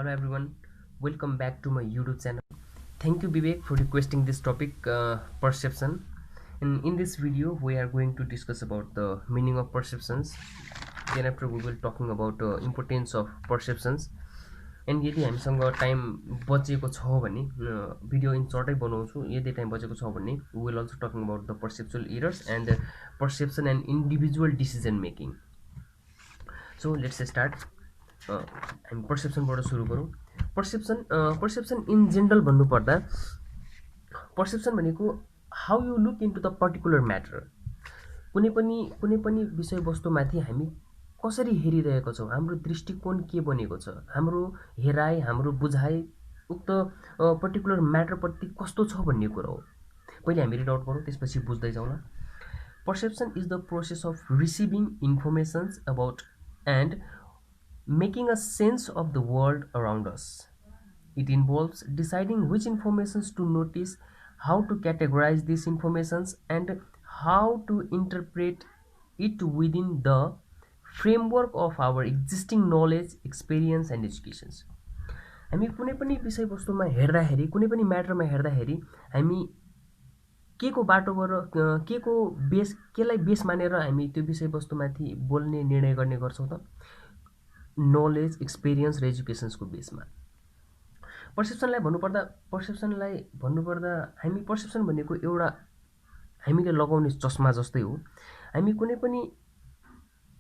Hello everyone, welcome back to my YouTube channel. Thank you Vivek for requesting this topic, perception. And in this video, we are going to discuss about the meaning of perceptions. Then after we will talking about importance of perceptions. And यदि हामीसँग time बचेको छ भने video in सर्टै बनाउँछु. यदि time बचेको छ भने we will also talking about the perceptual errors and perception and individual decision making. So let's start. हामी पर्सेप्सनबाट सुरु गरौँ. पर्सेप्सन इन जेनरल भन्नुपर्दा पर्सेप्सन भनेको how you look into the particular matter. कुनै पनि विषयवस्तुमाथि हामी कसरी हेरिरहेको छौँ, हाम्रो दृष्टिकोण के बनेको छ, हाम्रो हेराइ, हाम्रो बुझाइ उक्त पर्टिकुलर म्याटरप्रति कस्तो छ भन्ने कुरा हो. पहिले हामी रिड आउट गरौँ, त्यसपछि बुझ्दै जाउँला. Perception is the process of receiving informations about and making a sense of the world around us. It involves deciding which informations to notice, how to categorize these informations, and how to interpret it within the framework of our existing knowledge, experience, and educations. हामी कुनै पनि विषयवस्तुमा हेर्दाखेरि, कुनै पनि म्याटरमा हेर्दाखेरि हामी के को बाटोबाट के को बेस केलाई बेस मानेर हामी त्यो विषयवस्तुमाथि बोल्ने निर्णय गर्ने गर्छौँ त नलेज, एक्सपिरियन्स र एजुकेसन्सको बेसमा. पर्सेप्सनलाई भन्नुपर्दा हामी पर्सेप्सन भनेको एउटा हामीले लगाउने चस्मा जस्तै हो. हामी कुनै पनि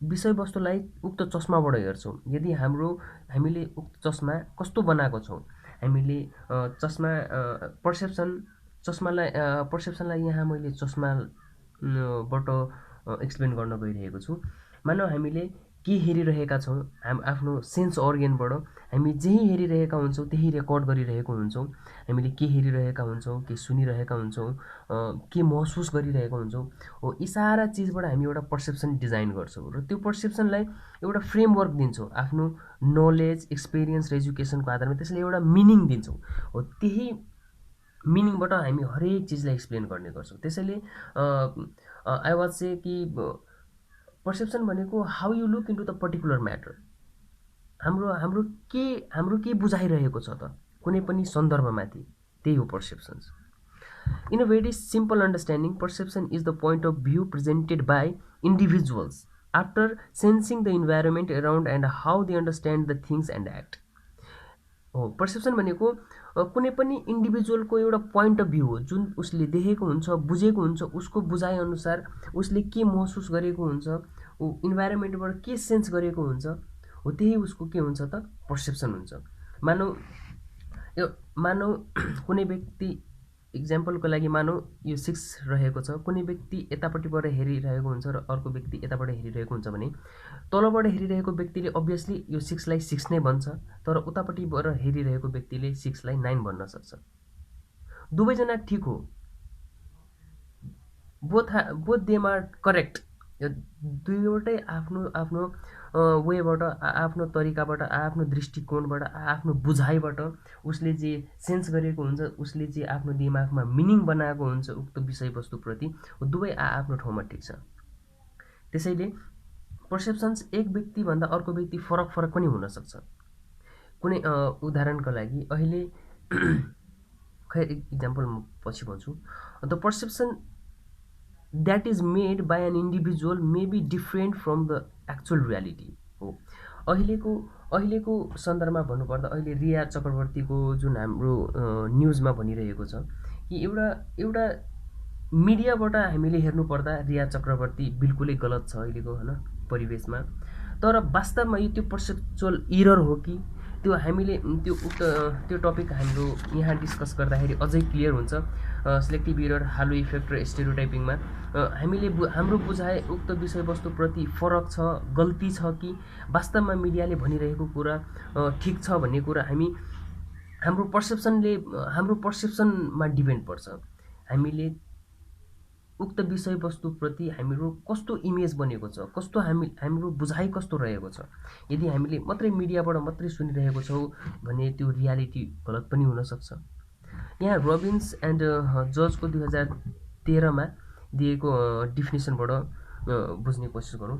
विषयवस्तुलाई उक्त चस्माबाट हेर्छौँ. यदि हामीले उक्त चस्मा कस्तो बनाएको छौँ, हामीले पर्सेप्सनलाई यहाँ मैले चस्माबाट एक्सप्लेन गर्न गइरहेको छु. मानौ हामीले के हेरिरहेका छौँ, आफ्नो सेन्स अर्गेनबाट हामी जेही हेरिरहेका हुन्छौँ त्यही रेकर्ड गरिरहेको हुन्छौँ. हामीले के हेरिरहेका हुन्छौँ, के सुनिरहेका हुन्छौँ, के महसुस गरिरहेका हुन्छौँ, हो यी सारा चिजबाट हामी एउटा पर्सेप्सन डिजाइन गर्छौँ र त्यो पर्सेप्सनलाई एउटा फ्रेमवर्क दिन्छौँ. आफ्नो नलेज, एक्सपिरियन्स र एजुकेसनको आधारमा त्यसले एउटा मिनिङ दिन्छौँ. हो त्यही मिनिङबाट हामी हरेक चिजलाई एक्सप्लेन गर्ने गर्छौँ. त्यसैले आई वाज से कि पर्सेप्सन भनेको how you look into the particular matter. हाम्रो के बुझाइरहेको छ त कुनै पनि सन्दर्भमाथि, त्यही हो perceptions. In a very simple understanding, perception is the point of view presented by individuals after sensing the environment around and how they understand the things and act. हो perception भनेको कुनै पनि इन्डिभिजुअलको एउटा पोइन्ट अफ भ्यू हो, जुन उसले देखेको हुन्छ, बुझेको हुन्छ, उसको बुझाइअनुसार उसले के महसुस गरेको हुन्छ, ऊ इन्भाइरोमेन्टबाट के सेन्स गरेको हुन्छ, हो त्यही उसको के हुन्छ त पर्सेप्सन हुन्छ. मानौ कुनै व्यक्ति, इक्जाम्पलको लागि मानौ यो 6 रहेको छ, कुनै व्यक्ति यतापट्टिबाट हेरिरहेको हुन्छ र अर्को व्यक्ति यताबाट हेरिरहेको हुन्छ भने तलबाट हेरिरहेको व्यक्तिले अभियसली यो 6 लाई 6 नै भन्छ, तर उतापट्टिबाट हेरिरहेको व्यक्तिले 6 लाई 9 भन्न सक्छ. दुवैजना ठिक हो, बोथ देम आर करेक्ट. यो दुईवटै आफ्नो वेबाट, आफ्नो तरिकाबाट, आफ्नो दृष्टिकोणबाट, आफ्नो बुझाइबाट उसले जे सेन्स गरेको हुन्छ, उसले जे आफ्नो दिमागमा मिनिङ बनाएको हुन्छ उक्त विषयवस्तुप्रति, दुवै आफ्नो ठाउँमा ठिक छ. त्यसैले पर्सेप्सन्स एक व्यक्तिभन्दा अर्को व्यक्ति फरक पनि हुनसक्छ. कुनै उदाहरणको लागि अहिले खै इक्जाम्पल म पछि भन्छु. The perception that is made by an individual may be different from the actual reality. हो अहिलेको सन्दर्भमा भन्नुपर्दा अहिले रिया चक्रवर्तीको जुन हाम्रो न्युजमा भनिरहेको छ कि एउटा मिडियाबाट हामीले हेर्नुपर्दा रिया चक्रवर्ती बिल्कुलै गलत छ अहिलेको हैन परिवेशमा. तर वास्तवमा यो त्यो पर्सेप्चुअल एरर हो कि त्यो हामीले त्यो टपिक हाम्रो यहाँ डिस्कस गर्दाखेरि अझै क्लियर हुन्छ. सिलेक्टिभ एरर, हालो इफेक्ट र स्टेरियोटाइपिङमा हाम्रो बुझाइ उक्त विषयवस्तुप्रति फरक छ, गल्ती छ कि वास्तवमा मिडियाले भनिरहेको कुरा ठिक छ भन्ने कुरा हाम्रो पर्सेप्सनमा डिपेन्ड पर्छ. हामीले उक्त विषयवस्तुप्रति हाम्रो कस्तो इमेज बनेको छ, कस्तो हाम्रो बुझाइ कस्तो रहेको छ. यदि हामीले मात्रै मिडियाबाट मात्रै सुनिरहेको छौँ भने त्यो रियालिटी गलत पनि हुनसक्छ. यहाँ रबिन्स एन्ड जजको 2013 मा दिएको डिफिनेसनबाट बुझ्ने कोसिस गरौँ.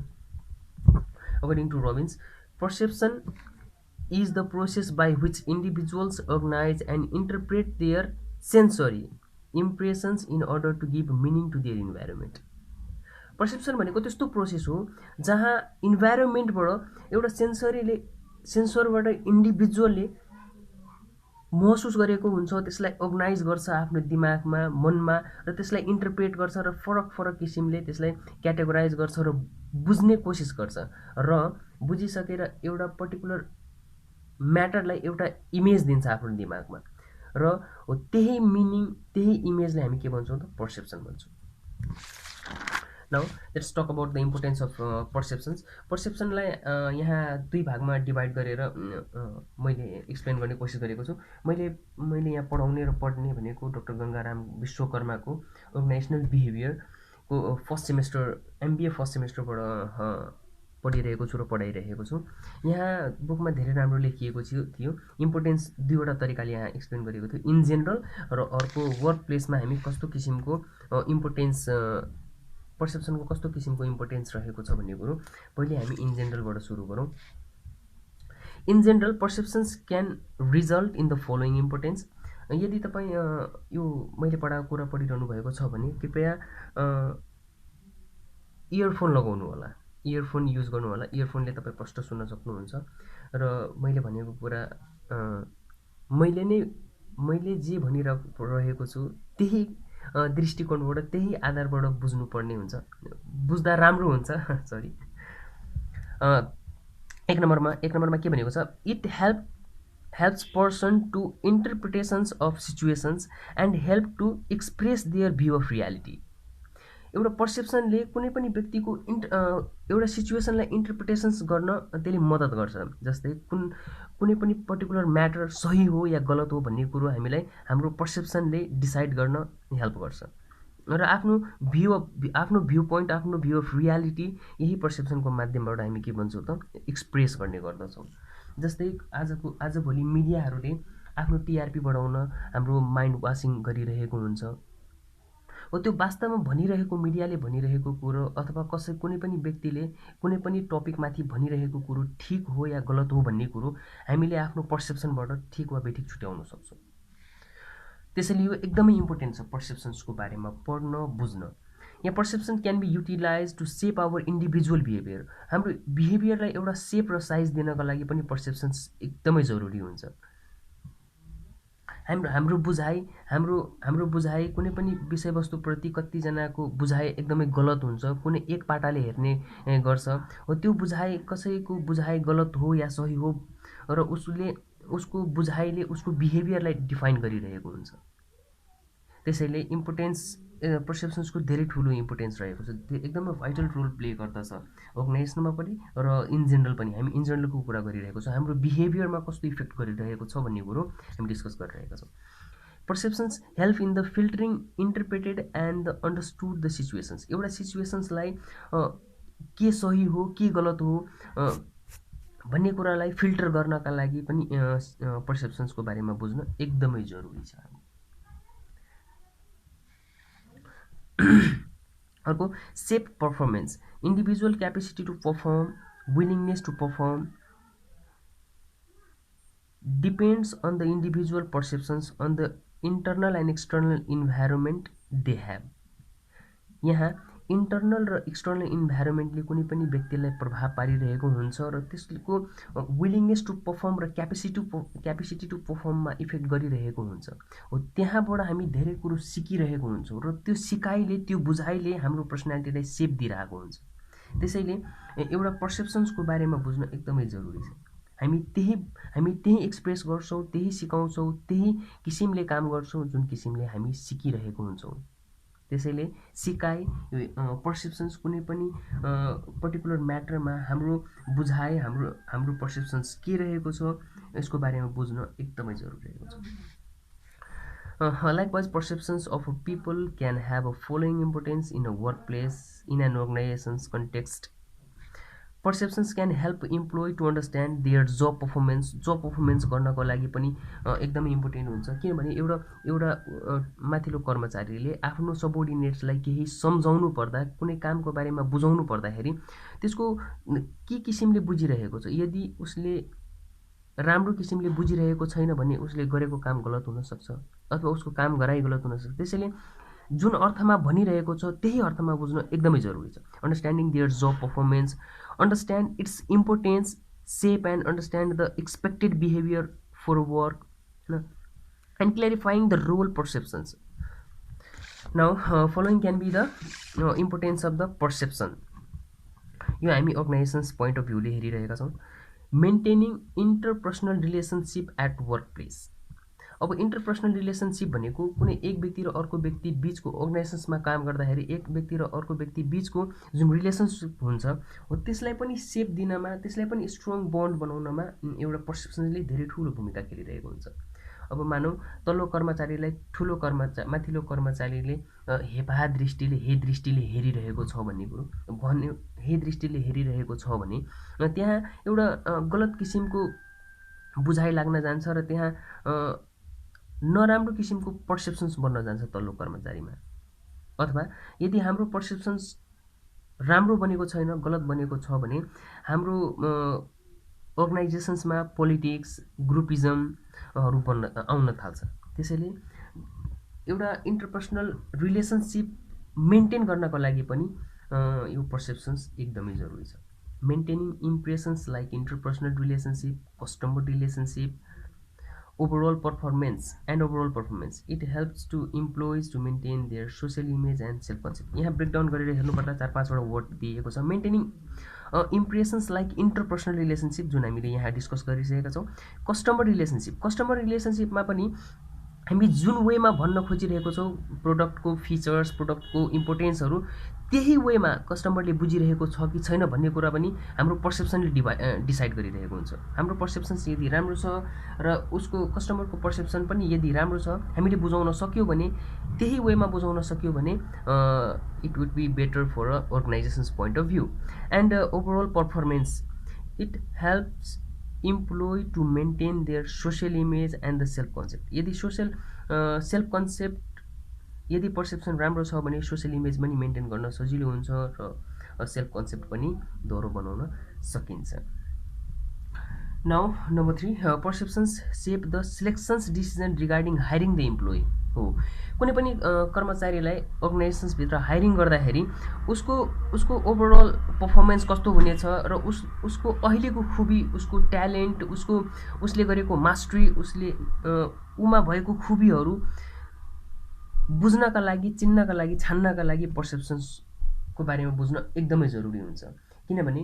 According to Robbins, perception is the process by which individuals organize and interpret their sensory impressions in order to give meaning to their environment. Perception भनेको त्यस्तो प्रोसेस हो जहाँ इन्भाइरोमेन्टबाट एउटा सेन्सरबाट इन्डिभिजुअलले महसुस गरेको हुन्छ, त्यसलाई अर्गनाइज गर्छ आफ्नो दिमागमा, मनमा, र त्यसलाई इन्टरप्रेट गर्छ र फरक फरक किसिमले त्यसलाई क्याटेगोराइज गर्छ र बुझ्ने कोसिस गर्छ र बुझिसकेर एउटा पर्टिकुलर म्याटरलाई एउटा इमेज दिन्छ आफ्नो दिमागमा र त्यही मिनिङ, त्यही इमेजलाई हामी के भन्छौँ त पर्सेप्सन भन्छौँ। Now let's talk about the importance of perceptions. पर्सेप्सनलाई यहाँ दुई भागमा डिभाइड गरेर मैले एक्सप्लेन गर्ने कोसिस गरेको छु। मैले यहाँ पढाउने र पढ्ने भनेको डाक्टर गङ्गाराम विश्वकर्माको अर्गनाइजेसनल बिहेभियरको फर्स्ट सेमेस्टर MBA फर्स्ट सेमेस्टरबाट पढिरहेको छु र पढाइरहेको छु। यहाँ बुकमा धेरै राम्रो लेखिएको थियो। इम्पोर्टेन्स दुईवटा तरिकाले यहाँ एक्सप्लेन गरेको थियो, इन जेनरल र अर्को वर्क प्लेसमा हामी कस्तो किसिमको इम्पोर्टेन्स, पर्सेप्सनको कस्तो किसिमको इम्पोर्टेन्स रहेको छ भन्ने कुरो पहिले हामी इन जेनरलबाट सुरु गरौँ। In general perceptions can result in the following importance. यदि तपाईँ यो मैले पढाएको कुरा पढिरहनु भएको छ भने कृपया इयरफोन लगाउनु होला, इयरफोन युज गर्नु होला। इयरफोनले तपाईँ प्रष्ट सुन्न सक्नुहुन्छ र मैले भनेको कुरा मैले जे भनिरहेको छु त्यही दृष्टिकोणबाट, त्यही आधारबाट बुझ्नुपर्ने हुन्छ, बुझ्दा राम्रो हुन्छ। सरी, एक नम्बरमा के भनेको छ, it helps person to interpretations of situations and help to express their view of reality. एउटा पर्सेप्सनले कुनै पनि व्यक्तिको एउटा सिचुएसनलाई इन्टरप्रिटेसन्स गर्न त्यसले मद्दत गर्छ। जस्तै कुनै पनि पर्टिकुलर म्याटर सही हो या गलत हो भन्ने कुरो हामीलाई हाम्रो पर्सेप्सनले डिसाइड गर्न हेल्प गर्छ र आफ्नो भ्यू पोइन्ट, आफ्नो भ्यू अफ रियालिटी यही पर्सेप्सनको माध्यमबाट हामी के भन्छौँ त एक्सप्रेस गर्ने गर्दछौँ। जस्तै आजभोलि मिडियाहरूले आफ्नो TRP बढाउन हाम्रो माइन्ड वासिङ गरिरहेको हुन्छ। हो त्यो वास्तवमा भनिरहेको, मिडियाले भनिरहेको कुरो अथवा कुनै पनि व्यक्तिले कुनै पनि टपिकमाथि भनिरहेको कुरो ठिक हो या गलत हो भन्ने कुरो हामीले आफ्नो पर्सेप्सनबाट ठिक वा बेठिक छुट्याउन सक्छौँ। त्यसैले यो एकदमै इम्पोर्टेन्ट छ पर्सेप्सन्सको बारेमा पढ्न, बुझ्न। यहाँ perception can be utilise to shape our individual behaviour. हाम्रो बिहेभियरलाई एउटा सेप र साइज दिनका लागि पनि पर्सेप्सन्स एकदमै जरुरी हुन्छ। हाम्रो बुझाइ कुनै पनि विषयवस्तुप्रति कतिजनाको बुझाइ एकदमै गलत हुन्छ, कुनै एक पाटाले हेर्ने गर्छ। हो त्यो बुझाइ, कसैको बुझाइ गलत हो या सही हो र उसको बुझाइले उसको बिहेभियरलाई डिफाइन गरिरहेको हुन्छ। त्यसैले पर्सेप्सन्सको धेरै ठुलो इम्पोर्टेन्स रहेको छ। त्यो एकदमै भाइटल रोल प्ले गर्दछ अर्गनाइजेसनमा पनि र इन जेनरल पनि। हामी इन जेनरलको कुरा गरिरहेको छौँ, हाम्रो बिहेभियरमा कस्तो इफेक्ट गरिरहेको छ भन्ने कुरो हामी डिस्कस गरिरहेका छौँ। Perceptions help in the filtering interpreted and the understood the situations. एउटा सिचुएसन्सलाई के सही हो के गलत हो भन्ने कुरालाई फिल्टर गर्नका लागि पनि पर्सेप्सन्सको बारेमा बुझ्न एकदमै जरुरी छ। अर्को shape performance, individual capacity to perform, willingness to perform depends on the individual perceptions on the internal and external environment they have. यहाँ इन्टर्नल र एक्सटर्नल इन्भाइरोमेन्टले कुनै पनि व्यक्तिलाई प्रभाव पारिरहेको हुन्छ र त्यसको विलिङनेस टु पर्फर्म र क्यापेसिटी टु पर्फर्ममा इफेक्ट गरिरहेको हुन्छ। हो त्यहाँबाट हामी धेरै कुरो सिकिरहेको हुन्छौँ र त्यो सिकाइले, त्यो बुझाइले हाम्रो पर्सनालिटीलाई सेप दिइरहेको हुन्छ। त्यसैले एउटा पर्सेप्सन्सको बारेमा बुझ्न एकदमै जरुरी छ। हामी त्यही एक्सप्रेस गर्छौँ, त्यही सिकाउँछौँ, त्यही किसिमले काम गर्छौँ जुन किसिमले हामी सिकिरहेको हुन्छौँ। त्यसैले सिकाइ, पर्सेप्सन्स, कुनै पनि पर्टिकुलर म्याटरमा हाम्रो बुझाइ, हाम्रो पर्सेप्सन्स के रहेको छ यसको बारेमा बुझ्न एकदमै जरुरी रहेको छ। Likewise, perceptions of people can have a following importance in a workplace, in an organization's context. Perceptions can help employee to understand their job performance. Job performance गर्नको लागि पनि एकदमै इम्पोर्टेन्ट हुन्छ। किनभने एउटा माथिल्लो कर्मचारीले आफ्नो सबोर्डिनेट्सलाई केही सम्झाउनु पर्दा, कुनै कामको बारेमा बुझाउनु पर्दाखेरि त्यसको के किसिमले बुझिरहेको छ, यदि उसले राम्रो किसिमले बुझिरहेको छैन भने उसले गरेको काम गलत हुनसक्छ अथवा उसको काम गराइ गलत हुनसक्छ। त्यसैले जुन अर्थमा भनिरहेको छ त्यही अर्थमा बुझ्न एकदमै जरुरी छ। Understanding their job performance, understand its importance, shape and understand the expected behaviour for work, होइन, and clarifying the role perceptions. Now following can be the importance of the perception. यो हामी अर्गनाइजेसन्स पोइन्ट अफ भ्यूले हेरिरहेका छौँ। Maintaining interpersonal relationship at workplace. अब interpersonal relationship भनेको कुनै एक व्यक्ति र अर्को व्यक्ति बिचको, अर्गनाइजेसन्समा काम गर्दाखेरि एक व्यक्ति र अर्को व्यक्ति बिचको जुन रिलेसनसिप हुन्छ हो त्यसलाई पनि सेप दिनमा, त्यसलाई पनि स्ट्रङ बन्ड बनाउनमा एउटा पर्सेप्सनले धेरै ठुलो भूमिका खेलिरहेको हुन्छ। अब मानौँ तल्लो कर्मचारीलाई माथिल्लो कर्मचारीले हेपा दृष्टिले हेरिरहेको छ भन्ने कुरो भन्यो, हे दृष्टिले हेरिरहेको छ भने त्यहाँ एउटा गलत किसिमको बुझाइ लाग्न जान्छ र त्यहाँ नराम्रो किसिमको पर्सेप्सन्स बन्न जान्छ तल्लो कर्मचारीमा। अथवा यदि हाम्रो पर्सेप्सन्स राम्रो बनेको छैन, गलत बनेको छ भने हाम्रो अर्गनाइजेसन्समा पोलिटिक्स, ग्रुपिजमहरू आउन थाल्छ। त्यसैले एउटा इन्टरपर्सनल रिलेसनसिप मेन्टेन गर्नको लागि पनि यो पर्सेप्सन्स एकदमै जरुरी छ। Maintaining impressions like interpersonal relationship, customer relationship, overall performance, it helps to employees to maintain their social image and self concept। यहाँ ब्रेकडाउन गरेर हेर्नुपर्दा 4-5 वटा वर्ड दिएको छ। Maintaining impressions like interpersonal relationship जुन हामीले यहाँ डिस्कस गरिसकेका छौँ। कस्टमर रिलेसनसिपमा पनि हामी जुन वेमा भन्न खोजिरहेको छौँ प्रोडक्टको फिचर्स, प्रोडक्टको इम्पोर्टेन्सहरू त्यही वेमा कस्टमरले बुझिरहेको छ कि छैन भन्ने कुरा पनि हाम्रो पर्सेप्सनले डिसाइड गरिरहेको हुन्छ। हाम्रो पर्सेप्सन्स यदि राम्रो छ र उसको कस्टमरको पर्सेप्सन पनि यदि राम्रो छ, हामीले बुझाउन सक्यो भने, त्यही वेमा बुझाउन सक्यो भने it would be better for a organisation's point of view. And overall performance, it helps employee to maintain their social image and the self concept. यदि सेल्फ कन्सेप्ट, यदि पर्सेप्सन राम्रो छ भने सोसियल इमेज पनि मेन्टेन गर्न सजिलो हुन्छ र सेल्फ कन्सेप्ट पनि दोहोरो बनाउन सकिन्छ। Now number 3, perceptions shape the selections decision regarding hiring the employee. हो, कुनै पनि कर्मचारीलाई अर्गनाइजेसन्सभित्र हायरिङ गर्दाखेरि उसको ओभरअल पर्फर्मेन्स कस्तो हुनेछ र उसको अहिलेको खुबी, उसको ट्यालेन्ट, उसले गरेको मास्टरी, उमा भएको खुबीहरू बुझ्नका लागि, चिन्नका लागि, छान्नका लागि पर्सेप्सन्सको बारेमा बुझ्न एकदमै जरुरी हुन्छ। किनभने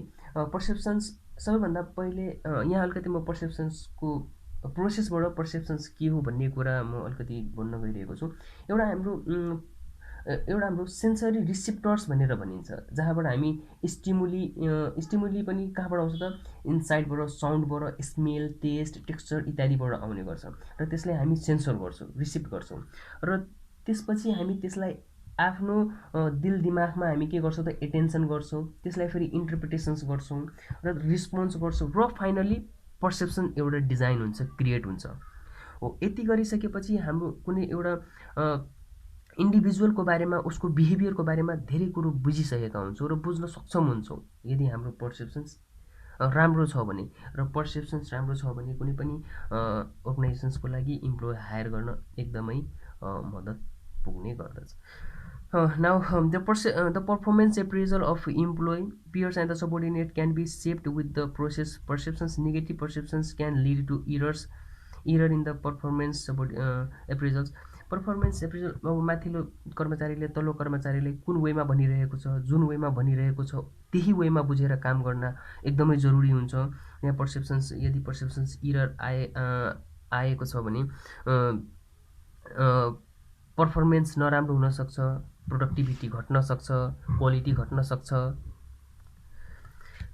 पर्सेप्सन्स सबैभन्दा पहिले यहाँ अलिकति म पर्सेप्सन्सको प्रोसेसबाट पर्सेप्सन्स के हो भन्ने कुरा म अलिकति भन्न गइरहेको छु। एउटा हाम्रो सेन्सरी रिसिप्टर्स भनेर भनिन्छ, जहाँबाट हामी स्टिमुली पनि कहाँबाट आउँछ त? इनसाइडबाट, साउन्डबाट, स्मेल, टेस्ट, टेक्सचर इत्यादिबाट आउने गर्छ र त्यसलाई हामी सेन्सर गर्छौँ, रिसिप्ट गर्छौँ र त्यसपछि हामी त्यसलाई आफ्नो दिल दिमागमा हामी के गर्छौँ त? एटेन्सन गर्छौँ, त्यसलाई फेरि इन्टरप्रिटेसन्स गर्छौँ र रिस्पोन्स गर्छौँ र फाइनली पर्सेप्सन एउटा डिजाइन हुन्छ, क्रिएट हुन्छ। हो, यति गरिसकेपछि हाम्रो कुनै एउटा इन्डिभिजुअलको बारेमा, उसको बिहेभियरको बारेमा धेरै कुरो बुझिसकेका हुन्छौँ र बुझ्न सक्षम हुन्छौँ यदि हाम्रो पर्सेप्सन्स राम्रो छ भने। र पर्सेप्सन्स राम्रो छ भने कुनै पनि अर्गनाइजेसन्सको लागि इम्प्लोइ हायर गर्न एकदमै मद्दत पुग्ने गर्दछ। Now, the performance appraisal of employee, peers and the subordinate can be shaped with the process perceptions. Negative perceptions can lead to error in the performance appraisals. Performance appraisal अब माथिल्लो कर्मचारीले तल्लो कर्मचारीले कुन वेमा भनिरहेको छ, जुन वेमा भनिरहेको छ त्यही वेमा बुझेर काम गर्न एकदमै जरुरी हुन्छ। यहाँ यदि पर्सेप्सन्स एरर आएको छ भने पर्फर्मेन्स नराम्रो हुन सक्छ, प्रोडक्टिभिटी घट्न सक्छ, क्वालिटी घट्न सक्छ।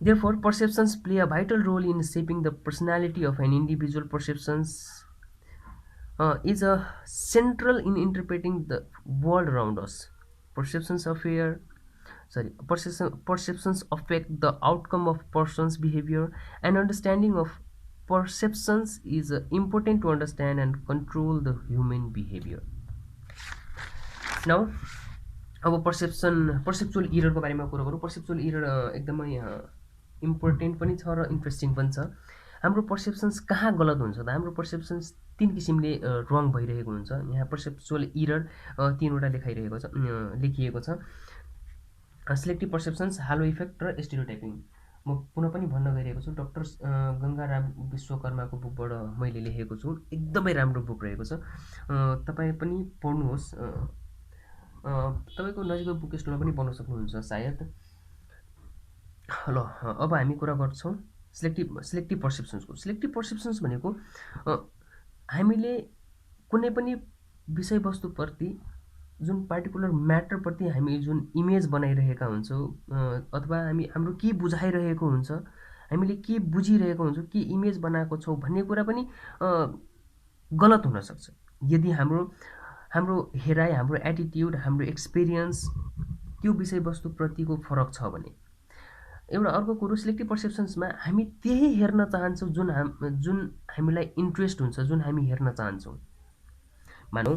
Therefore, perceptions play a vital role in shaping the personality of an individual. Perceptions is central in interpreting the world around us. Perceptions affect the outcome of person's behavior, and understanding of perceptions is important to understand and control the human behavior. Now, अब पर्सेप्चुअल इररको बारेमा कुरा गरौँ। पर्सेप्चुअल error एकदमै important पनि छ र interesting पनि छ। हाम्रो पर्सेप्सन्स कहाँ गलत हुन्छ त हाम्रो पर्सेप्सन्स 3 किसिमले रङ भइरहेको हुन्छ। यहाँ पर्सेप्चुअल इरर 3वटा लेखिएको छ। सिलेक्टिभ पर्सेप्सन्स, हालो इफेक्ट र स्टेरियोटाइपिङ। म पुनः पनि भन्न गइरहेको छु, डक्टर गङ्गाराम विश्वकर्माको बुकबाट मैले लेखेको छु। एकदमै राम्रो बुक रहेको छ, तपाईँ पनि पढ्नुहोस्। तपाईँको नजिकको बुक स्टोरमा पनि पढ्न सक्नुहुन्छ सायद। ल अब हामी कुरा गर्छौँ सिलेक्टिभ पर्सेप्सन्सको। सिलेक्टिभ पर्सेप्सन्स भनेको हामीले कुनै पनि विषयवस्तुप्रति, जुन पार्टिकुलर म्याटरप्रति हामी जुन इमेज बनाइरहेका हुन्छौँ, अथवा हाम्रो के बुझाइरहेको हुन्छ, हामीले के बुझिरहेको हुन्छौँ, के इमेज बनाएको छौँ भन्ने कुरा पनि गलत हुनसक्छ यदि हाम्रो हेराइ, हाम्रो एटिट्युड, हाम्रो एक्सपिरियन्स त्यो विषयवस्तुप्रतिको फरक छ भने। एउटा अर्को कुरो, सिलेक्टिभ पर्सेप्सन्समा हामी त्यही हेर्न चाहन्छौँ जुन हामीलाई इन्ट्रेस्ट हुन्छ, जुन हामी हेर्न चाहन्छौँ। मानौँ